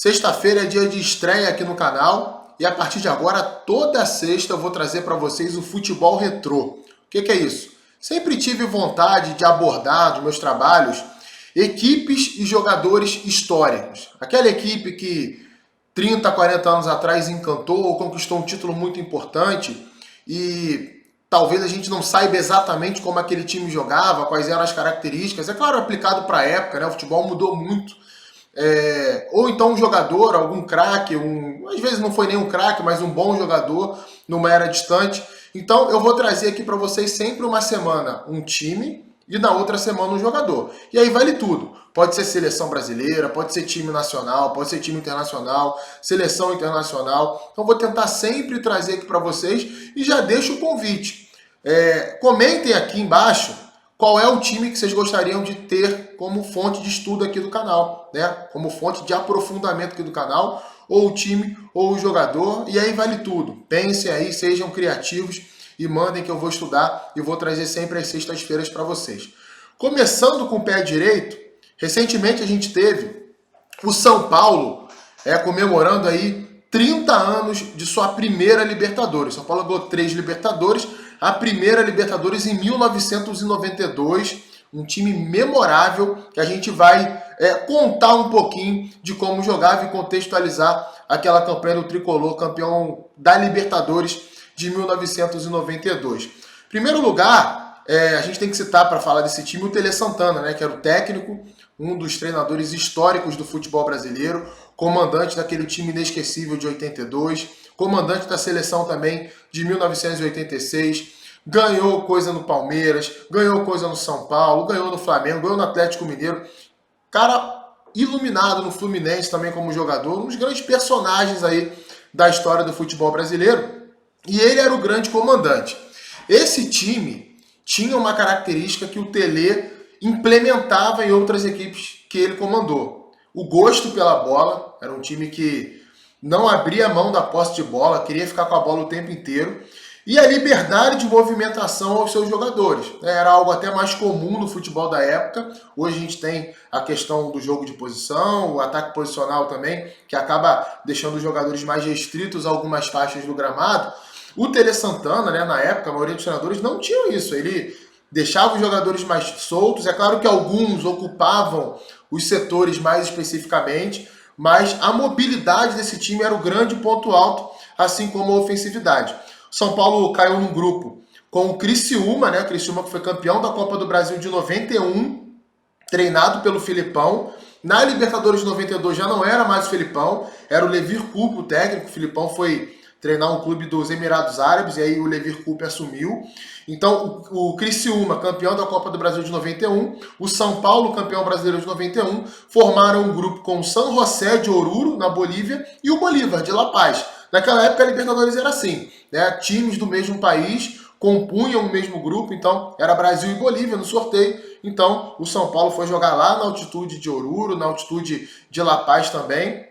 Sexta-feira é dia de estreia aqui no canal e a partir de agora, toda sexta, eu vou trazer para vocês o futebol retrô. O que é isso? Sempre tive vontade de abordar nos meus trabalhos equipes e jogadores históricos. Aquela equipe que 30, 40 anos atrás encantou ou conquistou um título muito importante e talvez a gente não saiba exatamente como aquele time jogava, quais eram as características. É claro, aplicado para a época, né? O futebol mudou muito. Ou então um jogador, algum craque, às vezes não foi nem um craque, mas um bom jogador numa era distante. Então eu vou trazer aqui para vocês sempre uma semana um time e na outra semana um jogador. E aí vale tudo. Pode ser seleção brasileira, pode ser time nacional, pode ser time internacional, seleção internacional. Então vou tentar sempre trazer aqui para vocês e já deixo o convite. Comentem aqui embaixo qual é o time que vocês gostariam de ter como fonte de estudo aqui do canal, né? Como fonte de aprofundamento aqui do canal, ou o time ou o jogador, e aí vale tudo. Pensem aí, sejam criativos e mandem que eu vou estudar e vou trazer sempre às sextas-feiras para vocês. Começando com o pé direito, recentemente a gente teve o São Paulo comemorando aí 30 anos de sua primeira Libertadores. São Paulo ganhou 3 Libertadores, a primeira Libertadores em 1992, um time memorável que a gente vai contar um pouquinho de como jogava e contextualizar aquela campanha do Tricolor, campeão da Libertadores de 1992. Em primeiro lugar, a gente tem que citar para falar desse time o Tele Santana, né, que era o técnico, um dos treinadores históricos do futebol brasileiro, comandante daquele time inesquecível de 82, comandante da seleção também de 1986, ganhou coisa no Palmeiras, ganhou coisa no São Paulo, ganhou no Flamengo, ganhou no Atlético Mineiro. Cara iluminado no Fluminense também como jogador, um dos grandes personagens aí da história do futebol brasileiro. E ele era o grande comandante. Esse time tinha uma característica que o Tele implementava em outras equipes que ele comandou. O gosto pela bola, era um time que não abria mão da posse de bola, queria ficar com a bola o tempo inteiro. E a liberdade de movimentação aos seus jogadores. Era algo até mais comum no futebol da época. Hoje a gente tem a questão do jogo de posição, o ataque posicional também, que acaba deixando os jogadores mais restritos a algumas faixas do gramado. O Tele Santana, né, na época, a maioria dos treinadores não tinham isso. Ele deixava os jogadores mais soltos. É claro que alguns ocupavam os setores mais especificamente, mas a mobilidade desse time era o grande ponto alto, assim como a ofensividade. São Paulo caiu num grupo com o Criciúma, né? Criciúma que foi campeão da Copa do Brasil de 91, treinado pelo Filipão. Na Libertadores de 92 já não era mais o Filipão, era o Levir Coupe o técnico. O Filipão foi treinar um clube dos Emirados Árabes e aí o Levir Coupe assumiu. Então o Criciúma, campeão da Copa do Brasil de 91, o São Paulo, campeão brasileiro de 91, formaram um grupo com o San José de Oruro, na Bolívia, e o Bolívar, de La Paz. Naquela época a Libertadores era assim, né? Times do mesmo país compunham o mesmo grupo, então era Brasil e Bolívia no sorteio. Então o São Paulo foi jogar lá na altitude de Oruro, na altitude de La Paz também,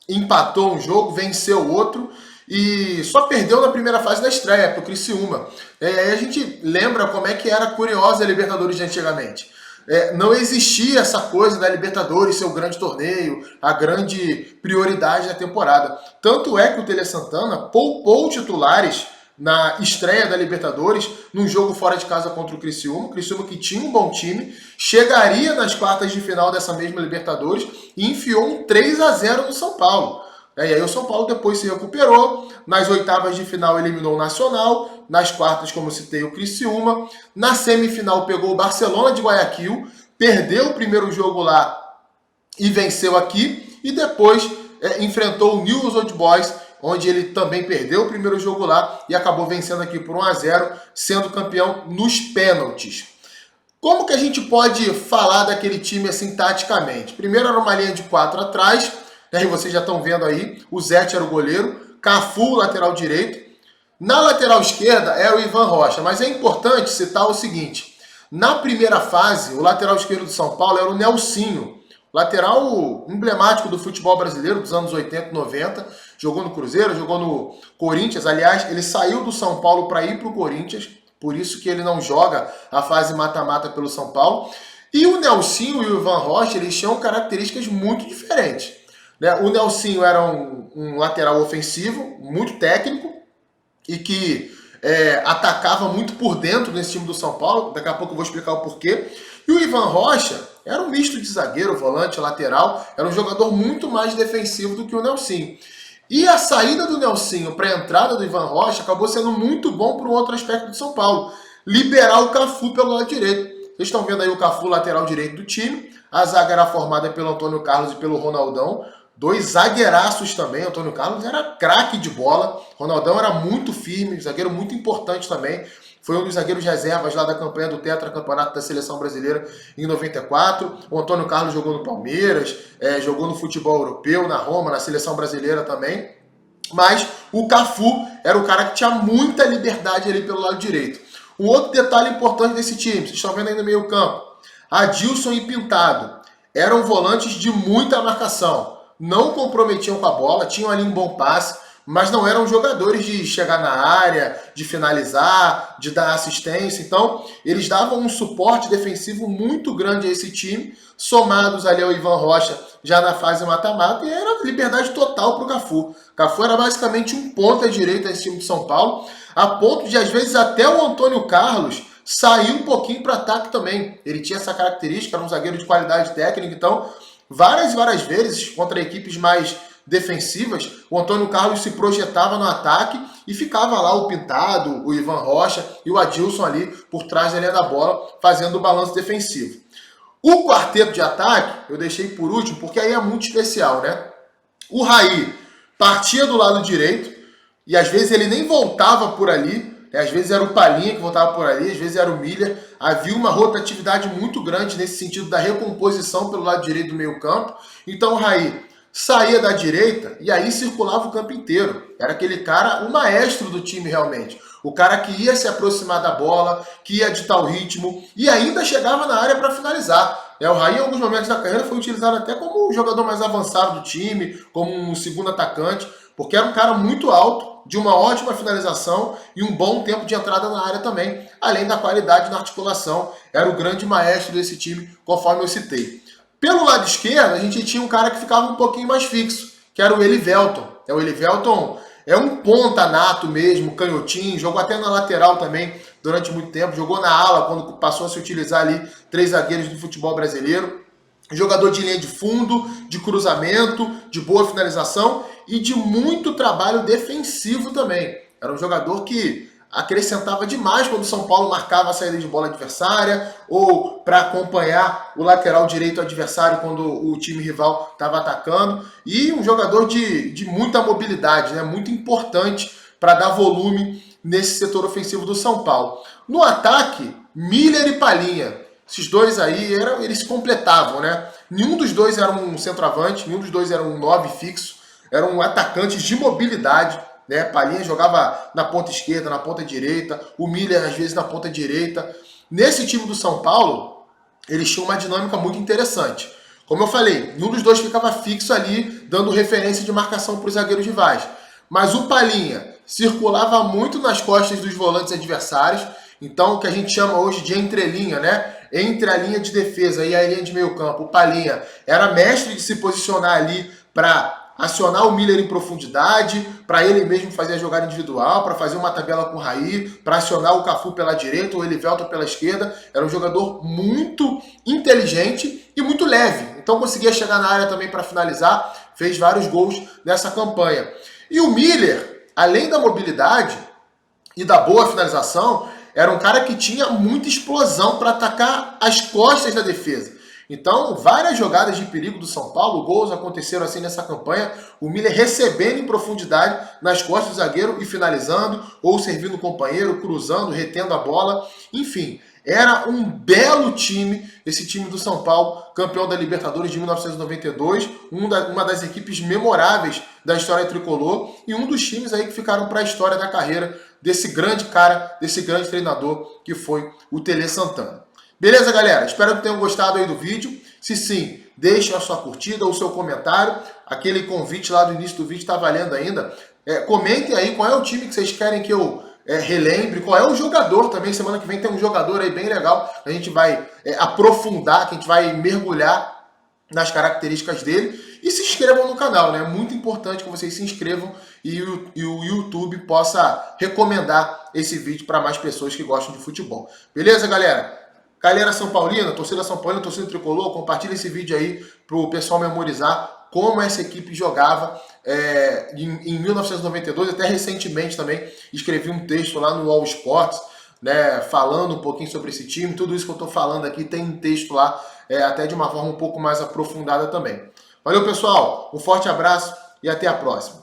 empatou um jogo, venceu outro e só perdeu na primeira fase da estreia para o Criciúma. Aí a gente lembra como é que era curiosa a Libertadores de antigamente. Não existia essa coisa da Libertadores ser o grande torneio, a grande prioridade da temporada. Tanto é que o Tele Santana poupou titulares na estreia da Libertadores, num jogo fora de casa contra o Criciúma. O Criciúma, que tinha um bom time, chegaria nas quartas de final dessa mesma Libertadores e enfiou um 3-0 no São Paulo. E aí o São Paulo depois se recuperou, nas oitavas de final eliminou o Nacional, nas quartas, como citei, o Criciúma, na semifinal pegou o Barcelona de Guayaquil, perdeu o primeiro jogo lá e venceu aqui, e depois enfrentou o Newell's Old Boys, onde ele também perdeu o primeiro jogo lá e acabou vencendo aqui por 1-0, sendo campeão nos pênaltis. Como que a gente pode falar daquele time assim taticamente? Primeiro era uma linha de 4 atrás, e vocês já estão vendo aí, o Zete era o goleiro, Cafu, lateral direito. Na lateral esquerda é o Ivan Rocha, mas é importante citar o seguinte: na primeira fase, o lateral esquerdo do São Paulo era o Nelsinho, lateral emblemático do futebol brasileiro dos anos 80 e 90, jogou no Cruzeiro, jogou no Corinthians. Aliás, ele saiu do São Paulo para ir para o Corinthians, por isso que ele não joga a fase mata-mata pelo São Paulo. E o Nelsinho e o Ivan Rocha, eles tinham características muito diferentes. né? O Nelsinho era um lateral ofensivo, muito técnico, e que atacava muito por dentro nesse time do São Paulo. Daqui a pouco eu vou explicar o porquê. E o Ivan Rocha era um misto de zagueiro, volante, lateral. Era um jogador muito mais defensivo do que o Nelsinho. E a saída do Nelsinho para a entrada do Ivan Rocha acabou sendo muito bom para um outro aspecto do São Paulo. Liberar o Cafu pelo lado direito. Vocês estão vendo aí o Cafu, lateral direito do time. A zaga era formada pelo Antônio Carlos e pelo Ronaldão. Dois zagueiraços também. Antônio Carlos era craque de bola. Ronaldão era muito firme, zagueiro muito importante também. Foi um dos zagueiros reservas lá da campanha do tetracampeonato da Seleção Brasileira em 94. O Antônio Carlos jogou no Palmeiras, jogou no futebol europeu, na Roma, na Seleção Brasileira também. Mas o Cafu era o cara que tinha muita liberdade ali pelo lado direito. Um outro detalhe importante desse time, vocês estão vendo aí no meio campo. Adilson e Pintado eram volantes de muita marcação. Não comprometiam com a bola, tinham ali um bom passe, mas não eram jogadores de chegar na área, de finalizar, de dar assistência. Então, eles davam um suporte defensivo muito grande a esse time, somados ali ao Ivan Rocha já na fase mata-mata, e era liberdade total para o Cafu. Cafu era basicamente um ponta-direita nesse time de São Paulo, a ponto de, às vezes, até o Antônio Carlos sair um pouquinho para ataque também. Ele tinha essa característica, era um zagueiro de qualidade técnica, então várias e várias vezes, contra equipes mais defensivas, o Antônio Carlos se projetava no ataque e ficava lá o Pintado, o Ivan Rocha e o Adilson ali por trás da linha da bola, fazendo o balanço defensivo. O quarteto de ataque eu deixei por último, porque aí é muito especial, né? O Raí partia do lado direito e às vezes ele nem voltava por ali, às vezes era o Palhinha que voltava por ali, às vezes era o Miller. Havia uma rotatividade muito grande nesse sentido da recomposição pelo lado direito do meio campo. Então o Raí saía da direita e aí circulava o campo inteiro. Era aquele cara, o maestro do time realmente. O cara que ia se aproximar da bola, que ia ditar o ritmo e ainda chegava na área para finalizar. O Raí, em alguns momentos da carreira, foi utilizado até como um jogador mais avançado do time, como um segundo atacante, porque era um cara muito alto, de uma ótima finalização e um bom tempo de entrada na área também, além da qualidade na articulação. Era o grande maestro desse time, conforme eu citei. Pelo lado esquerdo, a gente tinha um cara que ficava um pouquinho mais fixo, que era o Elivelton. O Elivelton é um ponta nato mesmo, canhotinho, jogou até na lateral também durante muito tempo, jogou na ala quando passou a se utilizar ali 3 zagueiros do futebol brasileiro. Jogador de linha de fundo, de cruzamento, de boa finalização e de muito trabalho defensivo também. Era um jogador que acrescentava demais quando o São Paulo marcava a saída de bola adversária ou para acompanhar o lateral direito adversário quando o time rival estava atacando. E um jogador de muita mobilidade, né? Muito importante para dar volume nesse setor ofensivo do São Paulo. No ataque, Miller e Palhinha. Esses dois aí, eles se completavam, né? Nenhum dos dois era um centroavante, nenhum dos dois era um 9 fixo, eram atacantes de mobilidade, né? Palhinha jogava na ponta esquerda, na ponta direita, o Miller às vezes na ponta direita. Nesse time do São Paulo, eles tinham uma dinâmica muito interessante. Como eu falei, nenhum dos dois ficava fixo ali, dando referência de marcação para os zagueiros rivais. Mas o Palhinha circulava muito nas costas dos volantes adversários, então o que a gente chama hoje de entrelinha, né? Entre a linha de defesa e a linha de meio campo, o Palhinha era mestre de se posicionar ali para acionar o Miller em profundidade, para ele mesmo fazer a jogada individual, para fazer uma tabela com o Raí, para acionar o Cafu pela direita, o Elivelton pela esquerda. Era um jogador muito inteligente e muito leve, então conseguia chegar na área também para finalizar, fez vários gols nessa campanha. E o Miller, além da mobilidade e da boa finalização, era um cara que tinha muita explosão para atacar as costas da defesa. Então, várias jogadas de perigo do São Paulo, gols aconteceram assim nessa campanha, o Miller recebendo em profundidade nas costas do zagueiro e finalizando, ou servindo o companheiro, cruzando, retendo a bola. Enfim, era um belo time, esse time do São Paulo, campeão da Libertadores de 1992, uma das equipes memoráveis da história tricolor e um dos times aí que ficaram para a história da carreira desse grande cara, desse grande treinador que foi o Tele Santana. Beleza, galera? Espero que tenham gostado aí do vídeo. Se sim, deixem a sua curtida ou o seu comentário. Aquele convite lá do início do vídeo está valendo ainda. Comentem aí qual é o time que vocês querem que eu relembre, qual é o jogador também. Semana que vem tem um jogador aí bem legal. A gente vai aprofundar, que a gente vai mergulhar nas características dele. E se inscrevam no canal, né? É muito importante que vocês se inscrevam e o YouTube possa recomendar esse vídeo para mais pessoas que gostam de futebol. Beleza, galera? Galera São Paulina, torcida São Paulina, torcida tricolor, compartilha esse vídeo aí para o pessoal memorizar como essa equipe jogava em 1992. Até recentemente também escrevi um texto lá no All Sports, né, falando um pouquinho sobre esse time. Tudo isso que eu estou falando aqui tem um texto lá, até de uma forma um pouco mais aprofundada também. Valeu, pessoal, um forte abraço e até a próxima.